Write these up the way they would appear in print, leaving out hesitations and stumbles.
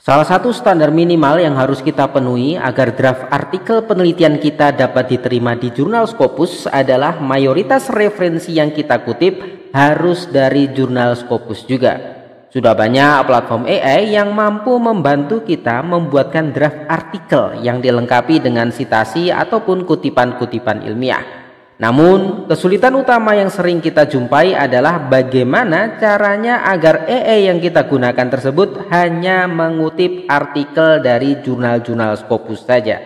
Salah satu standar minimal yang harus kita penuhi agar draft artikel penelitian kita dapat diterima di jurnal Scopus adalah mayoritas referensi yang kita kutip harus dari jurnal Scopus juga. Sudah banyak platform AI yang mampu membantu kita membuatkan draft artikel yang dilengkapi dengan sitasi ataupun kutipan-kutipan ilmiah. Namun, kesulitan utama yang sering kita jumpai adalah bagaimana caranya agar AI yang kita gunakan tersebut hanya mengutip artikel dari jurnal-jurnal Scopus saja.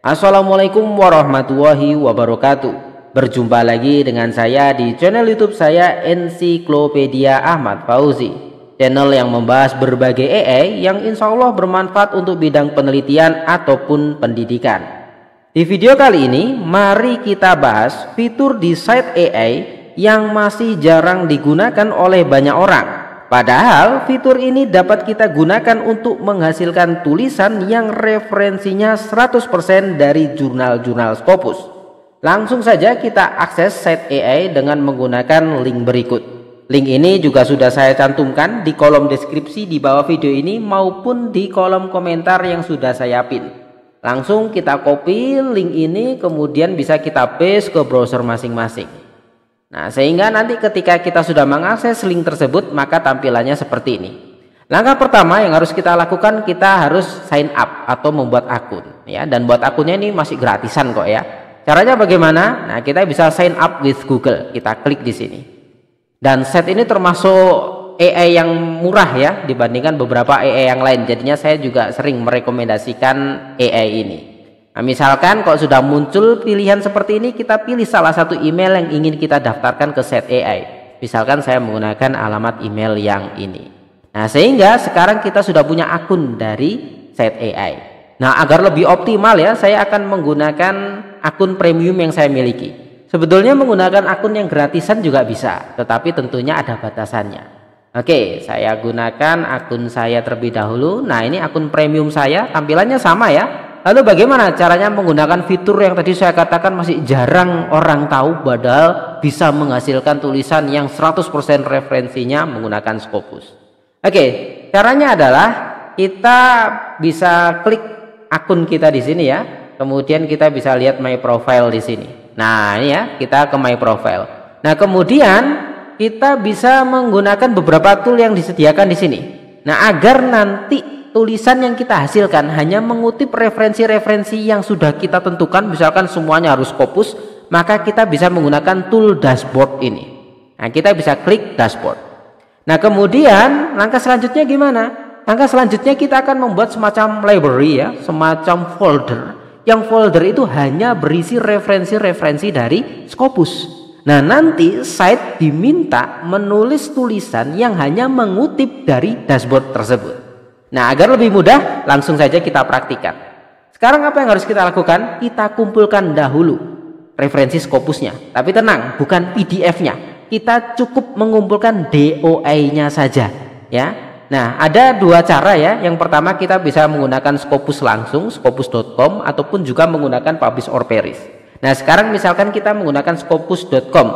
Assalamualaikum warahmatullahi wabarakatuh. Berjumpa lagi dengan saya di channel YouTube saya Ensiklopedia Ahmad Fauzi. Channel yang membahas berbagai AI yang insya Allah bermanfaat untuk bidang penelitian ataupun pendidikan. Di video kali ini, mari kita bahas fitur di site AI yang masih jarang digunakan oleh banyak orang. Padahal fitur ini dapat kita gunakan untuk menghasilkan tulisan yang referensinya 100% dari jurnal-jurnal Scopus. Langsung saja kita akses site AI dengan menggunakan link berikut. Link ini juga sudah saya cantumkan di kolom deskripsi di bawah video ini maupun di kolom komentar yang sudah saya pin. Langsung kita copy link ini, kemudian bisa kita paste ke browser masing-masing. Nah, sehingga nanti ketika kita sudah mengakses link tersebut, maka tampilannya seperti ini. Langkah pertama yang harus kita lakukan, kita harus sign up atau membuat akun, ya. Dan buat akunnya ini masih gratisan kok ya. Caranya bagaimana? Nah, kita bisa sign up with Google. Kita klik di sini. Dan set ini termasuk AI yang murah ya dibandingkan beberapa AI yang lain. Jadinya saya juga sering merekomendasikan AI ini. Nah, misalkan kalau sudah muncul pilihan seperti ini, kita pilih salah satu email yang ingin kita daftarkan ke set AI. Misalkan saya menggunakan alamat email yang ini. Nah, sehingga sekarang kita sudah punya akun dari set AI. Nah, agar lebih optimal ya, saya akan menggunakan akun premium yang saya miliki. Sebetulnya menggunakan akun yang gratisan juga bisa, tetapi tentunya ada batasannya. Oke, saya gunakan akun saya terlebih dahulu. Nah, ini akun premium saya, tampilannya sama ya. Lalu bagaimana caranya menggunakan fitur yang tadi saya katakan masih jarang orang tahu, padahal bisa menghasilkan tulisan yang 100% referensinya menggunakan Scopus. Oke, caranya adalah kita bisa klik akun kita di sini ya. Kemudian kita bisa lihat my profile di sini. Nah, ini ya, kita ke my profile. Nah, kemudian kita bisa menggunakan beberapa tool yang disediakan di sini. Nah, agar nanti tulisan yang kita hasilkan hanya mengutip referensi-referensi yang sudah kita tentukan, misalkan semuanya harus Scopus, maka kita bisa menggunakan tool dashboard ini. Nah, kita bisa klik dashboard. Nah, kemudian langkah selanjutnya gimana? Langkah selanjutnya kita akan membuat semacam library ya, semacam folder. Yang folder itu hanya berisi referensi-referensi dari Scopus. Nah, nanti site diminta menulis tulisan yang hanya mengutip dari dashboard tersebut. Nah, agar lebih mudah, langsung saja kita praktikkan. Sekarang apa yang harus kita lakukan? Kita kumpulkan dahulu referensi Scopusnya. Tapi tenang, bukan PDF-nya. Kita cukup mengumpulkan DOI-nya saja, ya. Nah, ada dua cara ya. Yang pertama kita bisa menggunakan Scopus langsung, scopus.com, ataupun juga menggunakan Publish or Perish. Nah, sekarang misalkan kita menggunakan scopus.com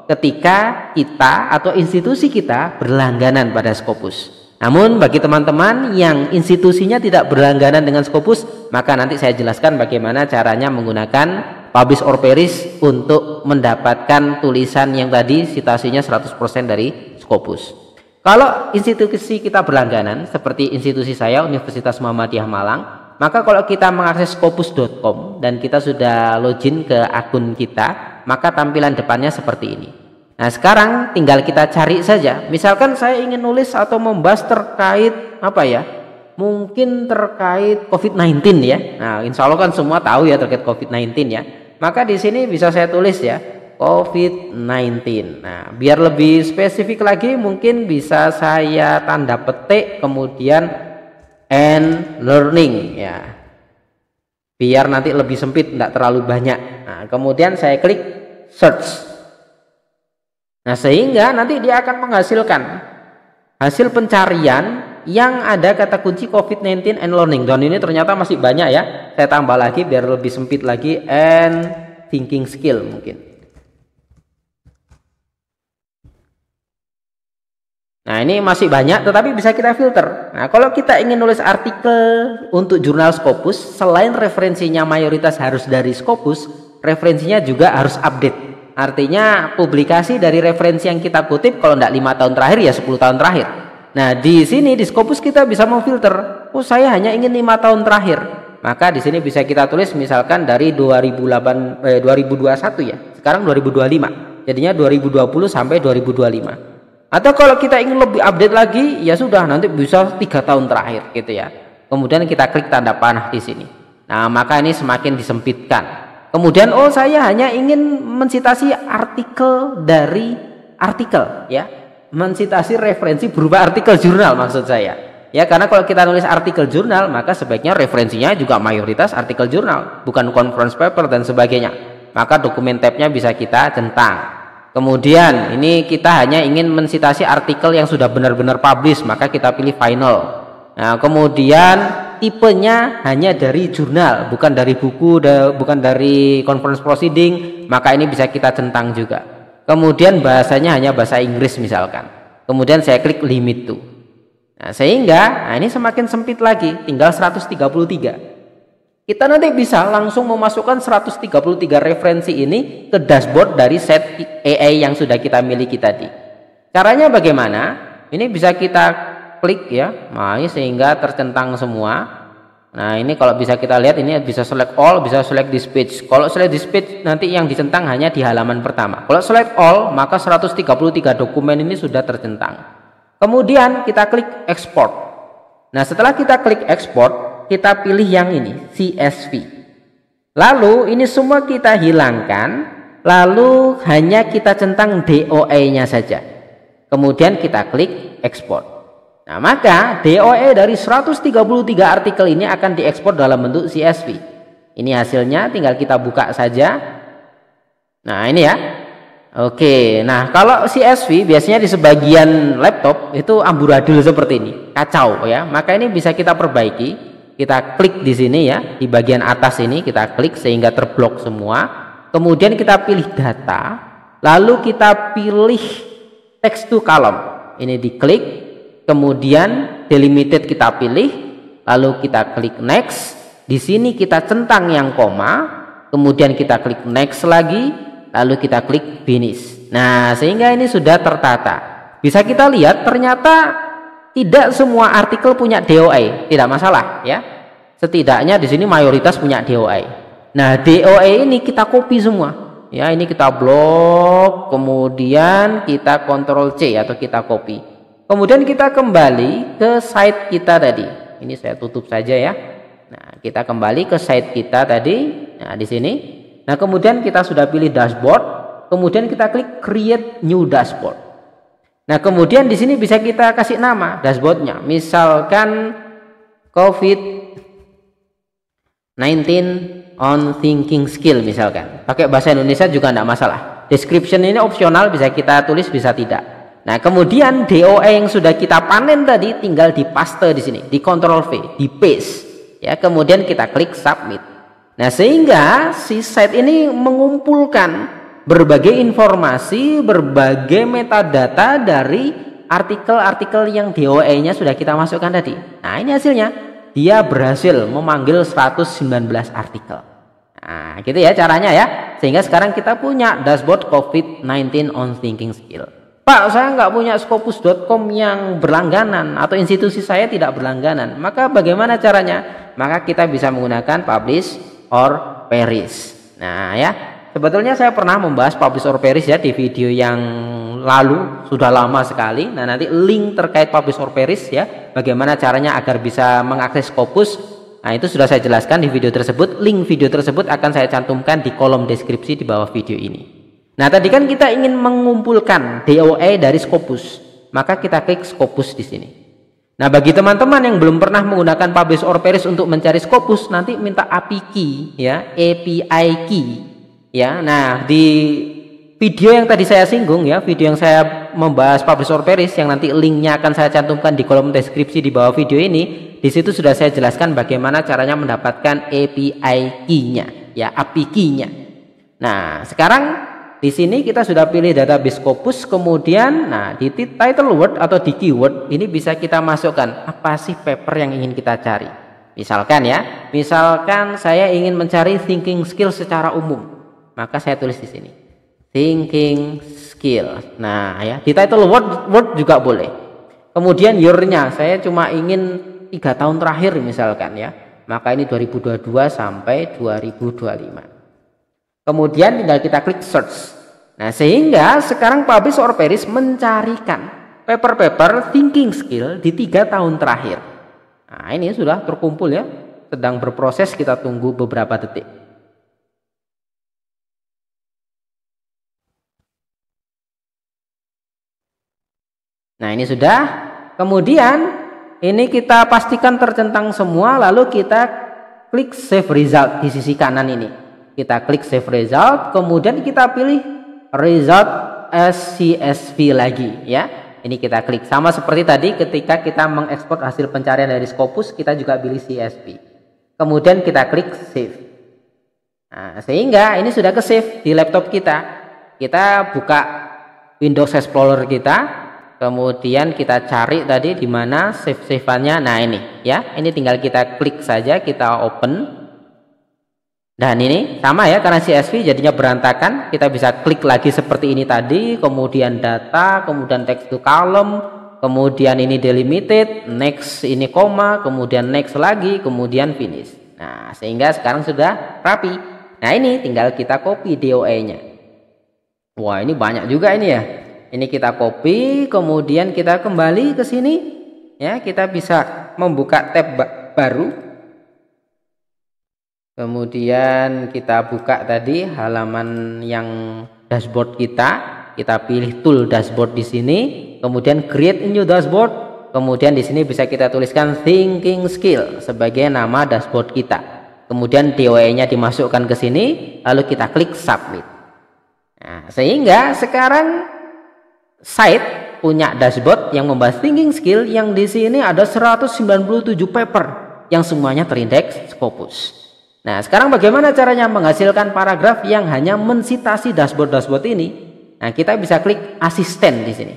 ketika kita atau institusi kita berlangganan pada Scopus. Namun bagi teman-teman yang institusinya tidak berlangganan dengan Scopus, maka nanti saya jelaskan bagaimana caranya menggunakan Publish or Perish untuk mendapatkan tulisan yang tadi citasinya 100% dari Scopus. Kalau institusi kita berlangganan seperti institusi saya Universitas Muhammadiyah Malang, maka kalau kita mengakses scopus.com dan kita sudah login ke akun kita, maka tampilan depannya seperti ini. Nah, sekarang tinggal kita cari saja. Misalkan saya ingin nulis atau membahas terkait apa ya? Mungkin terkait COVID-19 ya. Nah, insya Allah kan semua tahu ya terkait COVID-19 ya. Maka di sini bisa saya tulis ya, COVID-19. Nah, biar lebih spesifik lagi mungkin bisa saya tanda petik kemudian and learning ya, biar nanti lebih sempit, tidak terlalu banyak. Nah, kemudian saya klik search. Nah, sehingga nanti dia akan menghasilkan hasil pencarian yang ada kata kunci COVID-19 and learning. Dan ini ternyata masih banyak ya. Saya tambah lagi biar lebih sempit lagi, and thinking skill mungkin. Nah, ini masih banyak tetapi bisa kita filter. Nah, kalau kita ingin nulis artikel untuk jurnal Scopus, selain referensinya mayoritas harus dari Scopus, referensinya juga harus update. Artinya publikasi dari referensi yang kita kutip kalau tidak 5 tahun terakhir ya 10 tahun terakhir. Nah, di sini di Scopus kita bisa memfilter. Oh, saya hanya ingin 5 tahun terakhir. Maka di sini bisa kita tulis misalkan dari 2021 ya. Sekarang 2025. Jadinya 2020 sampai 2025. Atau kalau kita ingin lebih update lagi, ya sudah nanti bisa 3 tahun terakhir gitu ya. Kemudian kita klik tanda panah di sini. Nah, maka ini semakin disempitkan. Kemudian oh saya hanya ingin mensitasi artikel dari artikel ya. Mensitasi referensi berupa artikel jurnal maksud saya. Ya, karena kalau kita nulis artikel jurnal, maka sebaiknya referensinya juga mayoritas artikel jurnal, bukan conference paper dan sebagainya. Maka dokumen tabnya bisa kita centang. Kemudian ini kita hanya ingin mensitasi artikel yang sudah benar-benar publish, maka kita pilih final. Nah, kemudian tipenya hanya dari jurnal, bukan dari buku, bukan dari conference proceeding, maka ini bisa kita centang juga. Kemudian bahasanya hanya bahasa Inggris misalkan. Kemudian saya klik limit to. Nah, sehingga ini semakin sempit lagi, tinggal 133. Kita nanti bisa langsung memasukkan 133 referensi ini ke dashboard dari set AI yang sudah kita miliki tadi. Caranya bagaimana? Ini bisa kita klik ya, sehingga tercentang semua. Nah, ini kalau bisa kita lihat, ini bisa select all, bisa select this page. Kalau select this page nanti yang dicentang hanya di halaman pertama. Kalau select all, maka 133 dokumen ini sudah tercentang. Kemudian kita klik export. Nah, setelah kita klik export, kita pilih yang ini, CSV. Lalu ini semua kita hilangkan, lalu hanya kita centang DOA-nya saja. Kemudian kita klik export. Nah, maka DOA dari 133 artikel ini akan diekspor dalam bentuk CSV. Ini hasilnya, tinggal kita buka saja. Nah, ini ya. Oke, nah kalau CSV biasanya di sebagian laptop itu amburadul seperti ini, kacau ya. Maka ini bisa kita perbaiki. Kita klik di sini ya, di bagian atas ini kita klik sehingga terblok semua. Kemudian kita pilih data, lalu kita pilih text to column. Ini diklik, kemudian delimited kita pilih, lalu kita klik next. Di sini kita centang yang koma, kemudian kita klik next lagi, lalu kita klik finish. Nah, sehingga ini sudah tertata. Bisa kita lihat ternyata tidak semua artikel punya DOA, tidak masalah ya. Setidaknya di sini mayoritas punya DOA. Nah, DOA ini kita copy semua. Ya, ini kita blok, kemudian kita Ctrl C atau kita copy. Kemudian kita kembali ke site kita tadi. Ini saya tutup saja ya. Nah, kita kembali ke site kita tadi. Nah, di sini. Nah, kemudian kita sudah pilih dashboard, kemudian kita klik create new dashboard. Nah, kemudian di sini bisa kita kasih nama dashboardnya, misalkan COVID-19 on thinking skill misalkan. Pakai bahasa Indonesia juga tidak masalah. Description ini opsional, bisa kita tulis, bisa tidak. Nah, kemudian DOA yang sudah kita panen tadi tinggal di paste di sini, di Ctrl V, di paste. Ya, kemudian kita klik submit. Nah, sehingga si site ini mengumpulkan berbagai informasi, berbagai metadata dari artikel-artikel yang DOA-nya sudah kita masukkan tadi. Nah, ini hasilnya. Dia berhasil memanggil 119 artikel. Nah, gitu ya caranya ya. Sehingga sekarang kita punya dashboard COVID-19 on thinking skill. Pak, saya nggak punya Scopus.com yang berlangganan atau institusi saya tidak berlangganan. Maka bagaimana caranya? Maka kita bisa menggunakan publish or perish. Nah, ya. Sebetulnya saya pernah membahas publish or perish ya di video yang lalu, sudah lama sekali. Nah, nanti link terkait publish or perish ya, bagaimana caranya agar bisa mengakses Scopus. Nah, itu sudah saya jelaskan di video tersebut. Link video tersebut akan saya cantumkan di kolom deskripsi di bawah video ini. Nah, tadi kan kita ingin mengumpulkan DOA dari Scopus, maka kita klik Scopus di sini. Nah, bagi teman-teman yang belum pernah menggunakan publish or perish untuk mencari Scopus, nanti minta API key ya, API key. Ya, nah di video yang tadi saya singgung ya, video yang saya membahas publish or perish yang nanti linknya akan saya cantumkan di kolom deskripsi di bawah video ini. Di situ sudah saya jelaskan bagaimana caranya mendapatkan API key-nya, ya API key-nya. Nah, sekarang di sini kita sudah pilih database Scopus, kemudian nah di title word atau di keyword ini bisa kita masukkan apa sih paper yang ingin kita cari. Misalkan ya, misalkan saya ingin mencari thinking skill secara umum, maka saya tulis di sini thinking skill. Nah ya, di title word juga boleh. Kemudian year-nya saya cuma ingin 3 tahun terakhir misalkan ya, maka ini 2022 sampai 2025. Kemudian tinggal kita klik search. Nah sehingga sekarang Publish or Perish mencarikan paper-paper thinking skill di 3 tahun terakhir. Nah ini sudah terkumpul ya, sedang berproses, kita tunggu beberapa detik. Nah ini sudah. Kemudian ini kita pastikan tercentang semua, lalu kita klik save result di sisi kanan ini. Kita klik save result, kemudian kita pilih result as CSV lagi ya. Ini kita klik sama seperti tadi ketika kita mengekspor hasil pencarian dari Scopus, kita juga pilih CSV. Kemudian kita klik save. Nah, sehingga ini sudah ke save di laptop kita. Kita buka Windows Explorer kita, kemudian kita cari tadi di mana save-save-annya. Nah ini ya, ini tinggal kita klik saja, kita open. Dan ini sama ya, karena CSV jadinya berantakan, kita bisa klik lagi seperti ini tadi, kemudian data, kemudian text to column, kemudian ini delimited, next ini koma, kemudian next lagi, kemudian finish. Nah sehingga sekarang sudah rapi. Nah ini tinggal kita copy DOA-nya. Wah ini banyak juga ini ya. Ini kita copy, kemudian kita kembali ke sini ya, kita bisa membuka tab baru. Kemudian kita buka tadi halaman yang dashboard kita pilih tool dashboard di sini, kemudian create a new dashboard, kemudian di sini bisa kita tuliskan thinking skill sebagai nama dashboard kita. Kemudian DOA-nya dimasukkan ke sini, lalu kita klik submit. Nah, sehingga sekarang site punya dashboard yang membahas thinking skill yang di sini ada 197 paper yang semuanya terindeks Scopus. Nah, sekarang bagaimana caranya menghasilkan paragraf yang hanya mensitasi dashboard ini? Nah, kita bisa klik asisten di sini.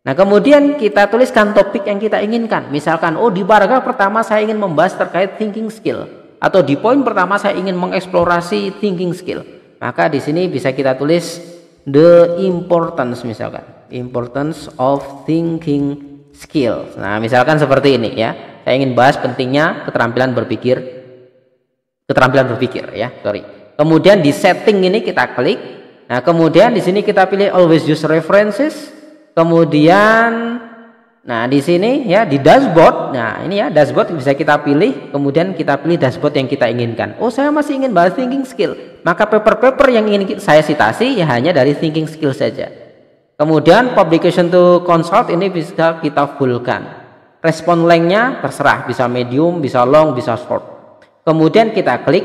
Nah, kemudian kita tuliskan topik yang kita inginkan. Misalkan, oh di paragraf pertama saya ingin membahas terkait thinking skill, atau di poin pertama saya ingin mengeksplorasi thinking skill. Maka di sini bisa kita tulis the importance, misalkan importance of thinking skills. Nah, misalkan seperti ini ya. Saya ingin bahas pentingnya keterampilan berpikir ya, Kemudian di setting ini kita klik. Nah, kemudian di sini kita pilih always use references. Kemudian nah di sini ya di dashboard. Nah, ini ya dashboard bisa kita pilih, kemudian kita pilih dashboard yang kita inginkan. Oh, saya masih ingin bahas thinking skill. Maka paper-paper yang ingin saya citasi ya hanya dari thinking skill saja. Kemudian publication to consult ini bisa kita fullkan. Respon length-nya terserah, bisa medium, bisa long, bisa short. Kemudian kita klik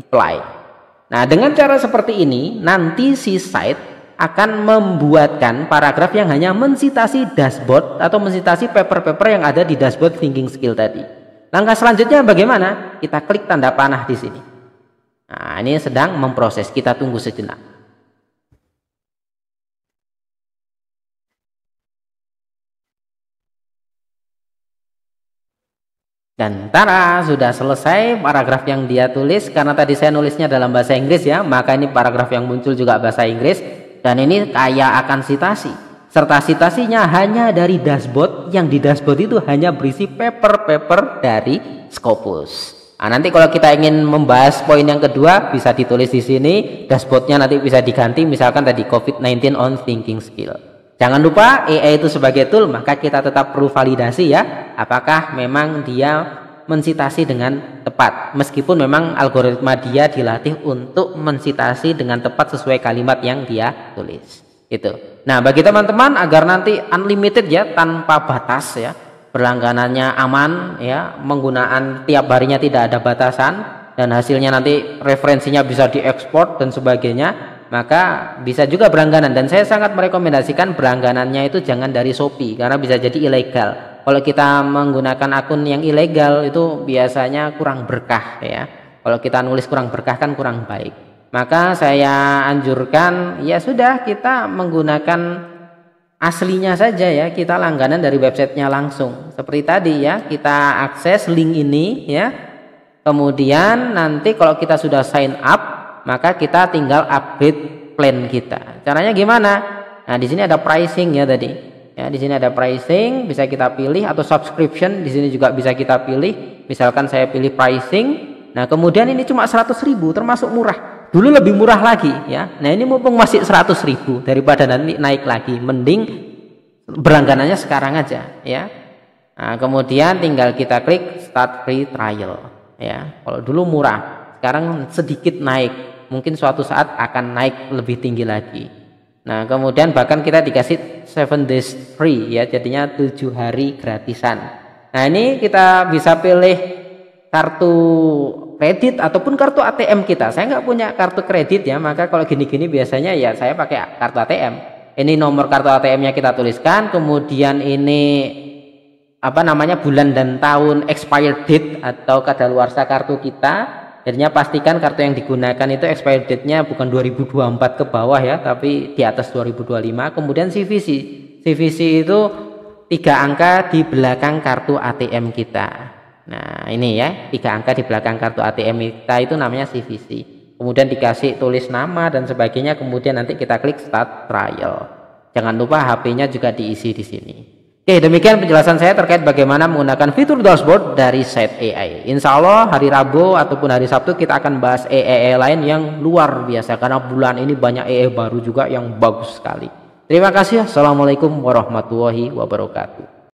apply. Nah, dengan cara seperti ini nanti si site akan membuatkan paragraf yang hanya mensitasi dashboard atau mensitasi paper-paper yang ada di dashboard thinking skill tadi. Langkah selanjutnya bagaimana? Kita klik tanda panah di sini. Nah, ini sedang memproses, kita tunggu sejenak. Dan tara, sudah selesai paragraf yang dia tulis. Karena tadi saya nulisnya dalam bahasa Inggris ya, maka ini paragraf yang muncul juga bahasa Inggris. Dan ini kaya akan citasi, serta citasinya hanya dari dashboard, yang di dashboard itu hanya berisi paper-paper dari Scopus. Nah, nanti kalau kita ingin membahas poin yang kedua bisa ditulis di sini, dashboardnya nanti bisa diganti, misalkan tadi COVID-19 on thinking skill. Jangan lupa AI itu sebagai tool, maka kita tetap perlu validasi ya, apakah memang dia mensitasi dengan tepat, meskipun memang algoritma dia dilatih untuk mensitasi dengan tepat sesuai kalimat yang dia tulis. Itu. Nah, bagi teman-teman agar nanti unlimited ya, tanpa batas ya, berlangganannya aman ya, menggunakan tiap harinya tidak ada batasan, dan hasilnya nanti referensinya bisa diekspor dan sebagainya, maka bisa juga berlangganan. Dan saya sangat merekomendasikan berlangganannya itu jangan dari Shopee, karena bisa jadi ilegal. Kalau kita menggunakan akun yang ilegal itu biasanya kurang berkah ya. Kalau kita nulis kurang berkah kan kurang baik. maka saya anjurkan ya sudah, kita menggunakan aslinya saja ya, kita langganan dari websitenya langsung seperti tadi ya, kita akses link ini ya, kemudian nanti kalau kita sudah sign up maka kita tinggal upgrade plan kita. Caranya gimana? Nah, di sini ada pricing ya tadi ya, di sini ada pricing, bisa kita pilih, atau subscription di sini juga bisa kita pilih. Misalkan saya pilih pricing, nah kemudian ini cuma 100.000, termasuk murah. Dulu lebih murah lagi ya. Nah ini mumpung masih 100.000, daripada nanti naik lagi, mending berlangganannya sekarang aja ya. Nah, kemudian tinggal kita klik start free trial ya. Kalau dulu murah, sekarang sedikit naik, mungkin suatu saat akan naik lebih tinggi lagi. Nah kemudian bahkan kita dikasih 7 days free ya, jadinya 7 hari gratisan. Nah ini kita bisa pilih kartu kredit ataupun kartu ATM kita. Saya nggak punya kartu kredit ya, maka kalau gini-gini biasanya ya saya pakai kartu ATM. Ini nomor kartu ATM-nya kita tuliskan, kemudian ini apa namanya, bulan dan tahun expired date atau kadaluarsa kartu kita. Jadinya pastikan kartu yang digunakan itu expired date-nya bukan 2024 ke bawah ya, tapi di atas 2025. Kemudian CVC. CVC itu 3 angka di belakang kartu ATM kita. Nah ini ya, 3 angka di belakang kartu ATM kita itu namanya CVC. Kemudian dikasih tulis nama dan sebagainya, kemudian nanti kita klik start trial. Jangan lupa HP-nya juga diisi di sini. Oke, demikian penjelasan saya terkait bagaimana menggunakan fitur dashboard dari Site AI. Insya Allah hari Rabu ataupun hari Sabtu kita akan bahas AI lain yang luar biasa, karena bulan ini banyak AI baru juga yang bagus sekali. Terima kasih. Assalamualaikum warahmatullahi wabarakatuh.